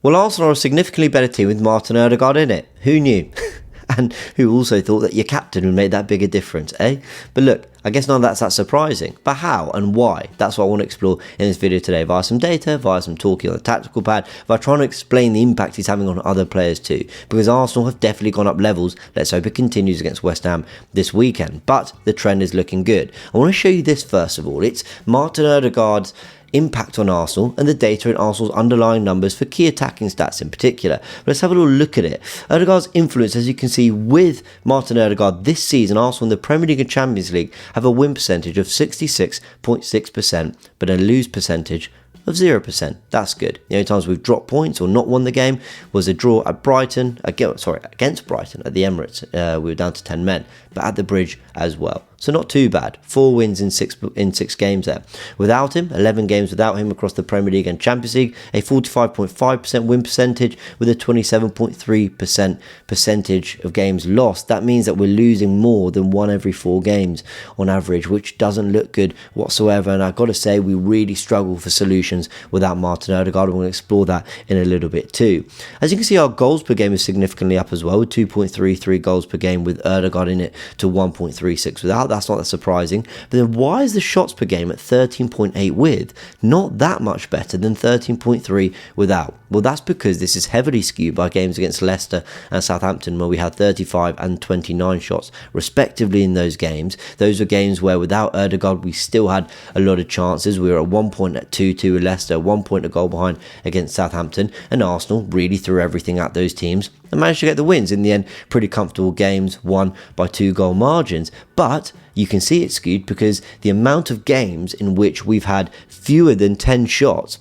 Well, Arsenal are a significantly better team with Martin Odegaard in it. Who knew? And who also thought that your captain would make that big a difference, eh? But look, I guess none of that's that surprising. But how and why? That's what I want to explore in this video today via some data, via some talking on the tactical pad, via trying to explain the impact he's having on other players too. Because Arsenal have definitely gone up levels. Let's hope it continues against West Ham this weekend. But the trend is looking good. I want to show you this first of all. It's Martin Odegaard's impact on Arsenal and the data in Arsenal's underlying numbers for key attacking stats in particular. But let's have a little look at it. Odegaard's influence, as you can see with Martin Odegaard this season, Arsenal in the Premier League and Champions League have a win percentage of 66.6% but a lose percentage of 0%. That's good. The only times we've dropped points or not won the game was a draw at Brighton, against Brighton at the Emirates. We were down to 10 men, but at the Bridge as well. So not too bad. 4 wins in six games there. Without him, 11 games without him across the Premier League and Champions League, a 45.5% win percentage with a 27.3% percentage of games lost. That means that we're losing more than 1 every 4 games on average, which doesn't look good whatsoever. And I've got to say, we really struggle for solutions without Martin Odegaard. We're going to explore that in a little bit too. As you can see, our goals per game is significantly up as well, with 2.33 goals per game with Ødegaard in it to 1.36 without. That's not that surprising. But then why is the shots per game at 13.8 with? Not that much better than 13.3 without. Well, that's because this is heavily skewed by games against Leicester and Southampton, where we had 35 and 29 shots respectively in those games. Those were games where without Ødegaard we still had a lot of chances. We were at 1 point at 2-2 with Leicester, 1 point a goal behind against Southampton, and Arsenal really threw everything at those teams and managed to get the wins. In the end, pretty comfortable games, won by 2 goal margins. But you can see it's skewed because the amount of games in which we've had fewer than 10 shots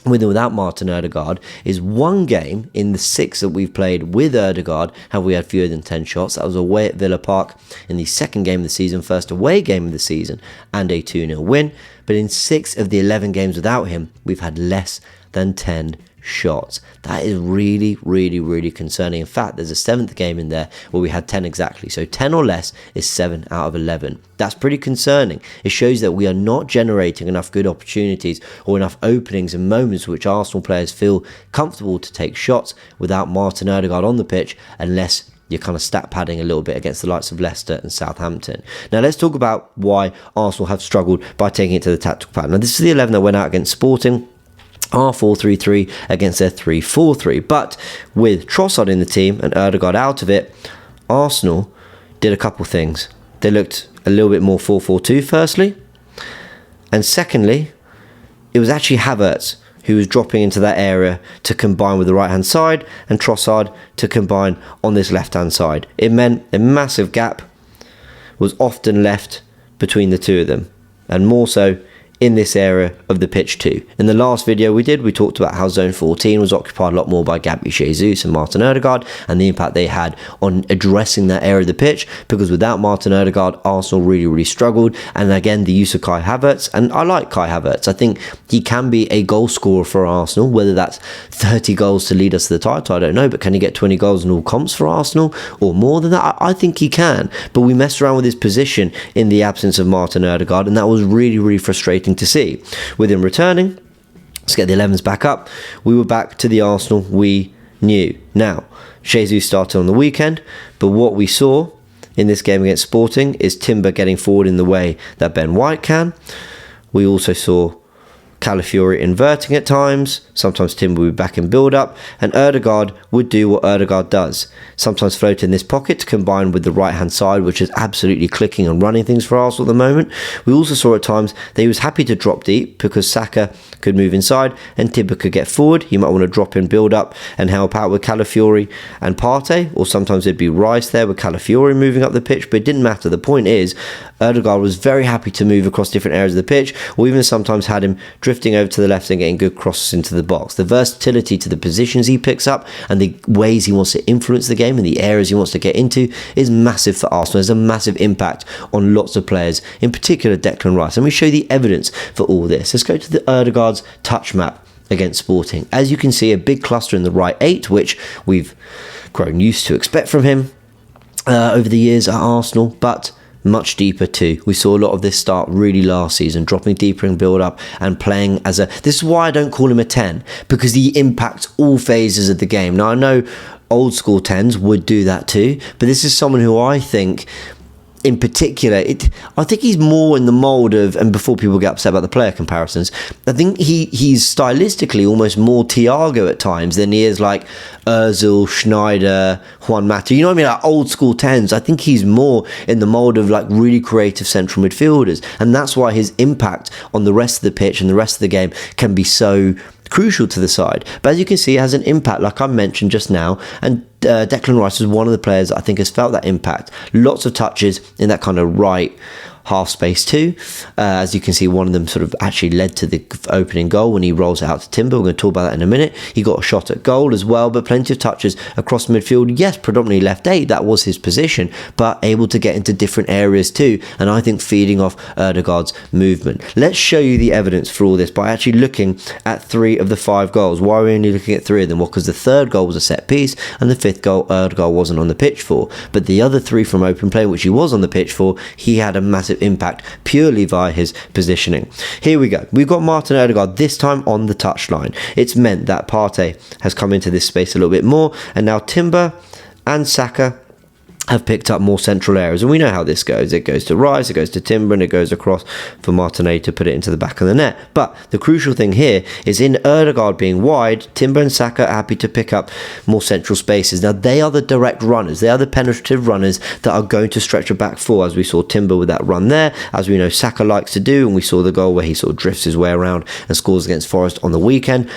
with and without Martin Odegaard is 1 game in the 6 that we've played with Ødegaard have we had fewer than 10 shots. That was away at Villa Park in the 2nd game of the season, first away game of the season, and a 2-0 win. But in 6 of the 11 games without him, we've had less than 10 shots. That is really, really, really concerning. In fact, there's a 7th game in there where we had 10 exactly. So 10 or less is 7 out of 11. That's pretty concerning. It shows that we are not generating enough good opportunities or enough openings and moments which Arsenal players feel comfortable to take shots without Martin Odegaard on the pitch, unless you're kind of stat padding a little bit against the likes of Leicester and Southampton. Now let's talk about why Arsenal have struggled by taking it to the tactical pad. Now this is the 11 that went out against Sporting. Our 4-3-3 against their 3-4-3. But with Trossard in the team and Ødegaard out of it, Arsenal did a couple things. They looked a little bit more 4-4-2 firstly. And secondly, it was actually Havertz who was dropping into that area to combine with the right-hand side and Trossard to combine on this left-hand side. It meant a massive gap was often left between the two of them, and more so in this area of the pitch too. In the last video we talked about how zone 14 was occupied a lot more by Gabriel Jesus and Martin Odegaard and the impact they had on addressing that area of the pitch, because without Martin Odegaard, Arsenal really, really struggled. And again, the use of Kai Havertz, and I like Kai Havertz. I think he can be a goal scorer for Arsenal, whether that's 30 goals to lead us to the title, I don't know, but can he get 20 goals in all comps for Arsenal or more than that? I think he can, but we messed around with his position in the absence of Martin Odegaard, and that was really, really frustrating to see. With him returning, let's get the 11s back up. We were back to the Arsenal we knew. Now, Jesus started on the weekend, but what we saw in this game against Sporting is Timber getting forward in the way that Ben White can. We also saw Calafiori inverting at times. Sometimes Timber would be back in build-up, and Ødegaard would do what Ødegaard does. Sometimes float in this pocket to combine with the right-hand side, which is absolutely clicking and running things for Arsenal at the moment. We also saw at times that he was happy to drop deep because Saka could move inside and Timber could get forward. He might want to drop in build-up and help out with Calafiori and Partey, or sometimes it'd be Rice there with Calafiori moving up the pitch, but it didn't matter. The point is, Ødegaard was very happy to move across different areas of the pitch, or even sometimes had him drifting over to the left and getting good crosses into the box. The versatility to the positions he picks up and the ways he wants to influence the game and the areas he wants to get into is massive for Arsenal. There's a massive impact on lots of players, in particular Declan Rice. And we show the evidence for all this. Let's go to the Ødegaard's touch map against Sporting. As you can see, a big cluster in the right 8, which we've grown used to expect from him over the years at Arsenal, but much deeper too. We saw a lot of this start really last season, dropping deeper in build up and playing as a, this is why I don't call him a 10, because he impacts all phases of the game. Now I know old school 10s would do that too, but this is someone who I think in particular, I think he's more in the mould of, and before people get upset about the player comparisons, I think he's stylistically almost more Thiago at times than he is like Ozil, Schneider, Juan Mata. You know what I mean? Like old school 10s. I think he's more in the mould of like really creative central midfielders. And that's why his impact on the rest of the pitch and the rest of the game can be so crucial to the side. But as you can see, it has an impact, like I mentioned just now, and Declan Rice is one of the players that I think has felt that impact. Lots of touches in that kind of right half space too. As you can see, one of them sort of actually led to the opening goal when he rolls it out to Timber. We're going to talk about that in a minute. He got a shot at goal as well, but plenty of touches across midfield. Yes, predominantly left 8, that was his position, but able to get into different areas too, and I think feeding off Ødegaard's movement. Let's show you the evidence for all this by actually looking at 3 of the 5 goals. Why are we only looking at 3 of them? Well, because the third goal was a set piece, and the 5th goal Ødegaard wasn't on the pitch for, but the other 3 from open play, which he was on the pitch for, he had a massive impact purely via his positioning. Here we go. We've got Martin Odegaard this time on the touchline. It's meant that Partey has come into this space a little bit more, and now Timber and Saka have picked up more central areas, and we know how this goes. It goes to Rice, it goes to Timber, and it goes across for Martinez to put it into the back of the net. But the crucial thing here is in Ødegaard being wide, Timber and Saka are happy to pick up more central spaces. Now they are the direct runners, they are the penetrative runners that are going to stretch a back 4, as we saw Timber with that run there, as we know Saka likes to do, and we saw the goal where he sort of drifts his way around and scores against Forest on the weekend.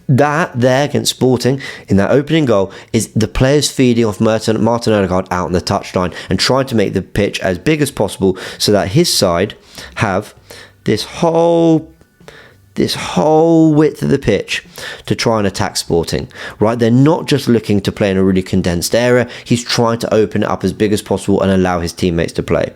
That there against Sporting in that opening goal is the players feeding off Martin Odegaard out on the touchline and trying to make the pitch as big as possible so that his side have this whole width of the pitch to try and attack Sporting, right? They're not just looking to play in a really condensed area. He's trying to open it up as big as possible and allow his teammates to play.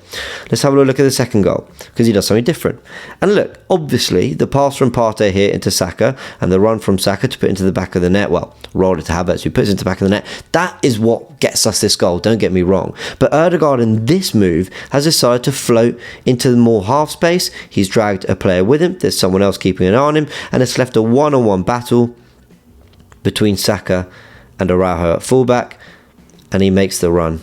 Let's have a look at the second goal, because he does something different. And look, obviously, the pass from Partey here into Saka and the run from Saka to put into the back of the net, well, roll it to Havertz, who puts it into the back of the net. That is what gets us this goal, don't get me wrong. But Ødegaard in this move has decided to float into the more half space. He's dragged a player with him. There's someone else keeping an eye on him, and it's left a one-on-one battle between Saka and Araujo at fullback, and he makes the run,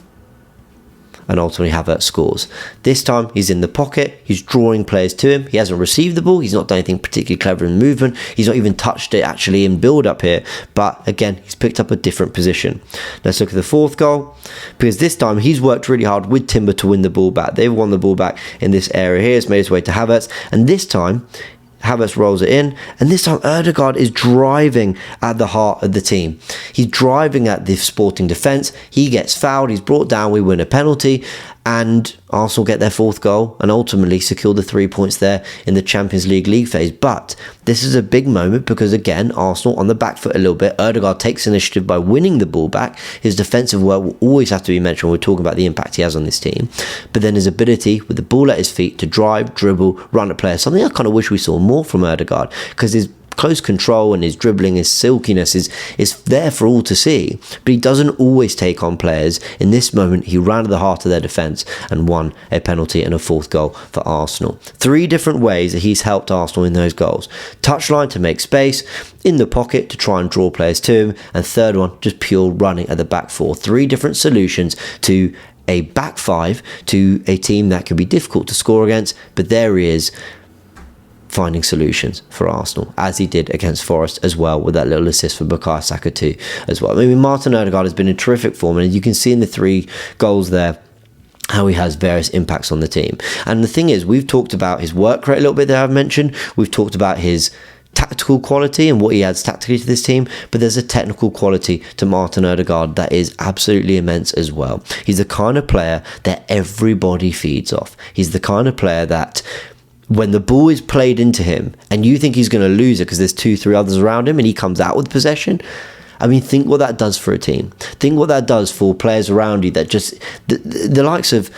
and ultimately Havertz scores. This time he's in the pocket, he's drawing players to him. He hasn't received the ball, he's not done anything particularly clever in movement, he's not even touched it actually in build up here, but again he's picked up a different position. Let's look at the 4th goal, because this time he's worked really hard with Timber to win the ball back. They've won the ball back in this area here. It's made its way to Havertz, and this time Havertz rolls it in, and this time Ødegaard is driving at the heart of the team. He's driving at the Sporting defence. He gets fouled, he's brought down, we win a penalty, and Arsenal get their 4th goal and ultimately secure the 3 points there in the Champions League phase. But this is a big moment because, again, Arsenal on the back foot a little bit. Ødegaard takes initiative by winning the ball back. His defensive work will always have to be mentioned when we're talking about the impact he has on this team. But then his ability with the ball at his feet to drive, dribble, run at players, something I kind of wish we saw more from Ødegaard, because his close control and his dribbling, his silkiness is there for all to see, but he doesn't always take on players. In this moment he ran to the heart of their defence and won a penalty and a 4th goal for Arsenal. 3 different ways that he's helped Arsenal in those goals: touchline to make space, in the pocket to try and draw players to him, and third one just pure running at the back 4. 3 different solutions to a back 5 to a team that can be difficult to score against, but there he is finding solutions for Arsenal, as he did against Forest as well, with that little assist for Bukayo Saka too as well. I mean, Martin Odegaard has been in terrific form, and you can see in the 3 goals there how he has various impacts on the team. And the thing is, we've talked about his work rate a little bit that I've mentioned, we've talked about his tactical quality and what he adds tactically to this team, but there's a technical quality to Martin Odegaard that is absolutely immense as well. He's the kind of player that everybody feeds off. He's the kind of player that when the ball is played into him and you think he's going to lose it because there's 2-3 others around him and he comes out with possession, I mean, think what that does for a team. Think what that does for players around you that just, the likes of,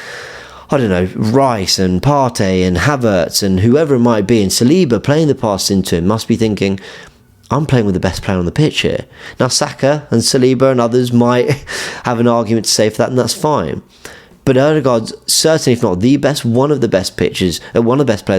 I don't know, Rice and Partey and Havertz and whoever it might be, and Saliba playing the pass into him must be thinking, I'm playing with the best player on the pitch here. Now Saka and Saliba and others might have an argument to say for that, and that's fine. But Ødegaard's certainly, if not the best, one of the best players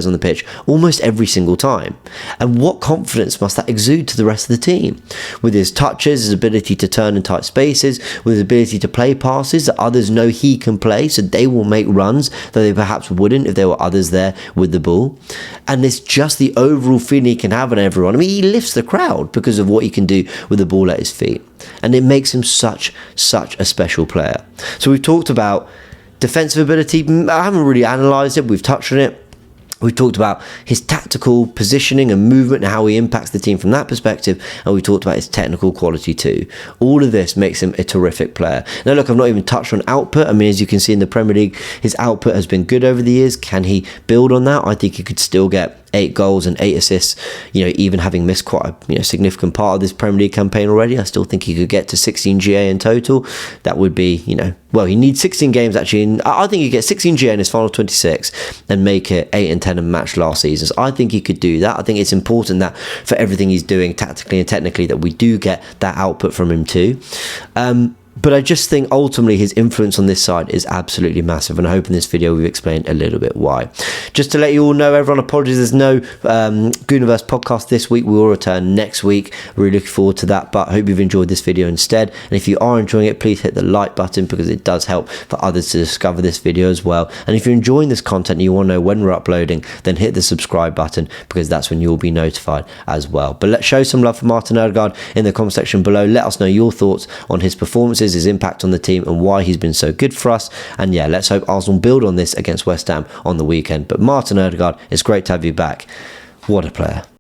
on the pitch almost every single time. And what confidence must that exude to the rest of the team? With his touches, his ability to turn in tight spaces, with his ability to play passes that others know he can play, so they will make runs that they perhaps wouldn't if there were others there with the ball. And it's just the overall feeling he can have on everyone. I mean, he lifts the crowd because of what he can do with the ball at his feet. And it makes him such a special player. So we've talked about defensive ability. I haven't really analysed it. We've touched on it. We've talked about his tactical positioning and movement and how he impacts the team from that perspective. And we talked about his technical quality too. All of this makes him a terrific player. Now, look, I've not even touched on output. I mean, as you can see in the Premier League, his output has been good over the years. Can he build on that? I think he could still get 8 goals and 8 assists, even having missed quite a significant part of this Premier League campaign already. I still think he could get to 16 GA in total. That would be, well, he needs 16 games actually. And I think he gets 16 GA in his final 26 and make it 8 and 10 in match last season. So I think he could do that. I think it's important that for everything he's doing tactically and technically that we do get that output from him too. But I just think ultimately his influence on this side is absolutely massive, and I hope in this video we've explained a little bit why. Just to let you all know, everyone, apologies, there's no Goonerverse podcast this week. We will return next week. Really looking forward to that, but I hope you've enjoyed this video instead. And if you are enjoying it, please hit the like button because it does help for others to discover this video as well. And if you're enjoying this content and you want to know when we're uploading, then hit the subscribe button because that's when you'll be notified as well. But let's show some love for Martin Odegaard in the comment section below. Let us know your thoughts on his performances, his impact on the team, and why he's been so good for us. And yeah, let's hope Arsenal build on this against West Ham on the weekend. But Martin Odegaard, it's great to have you back. What a player.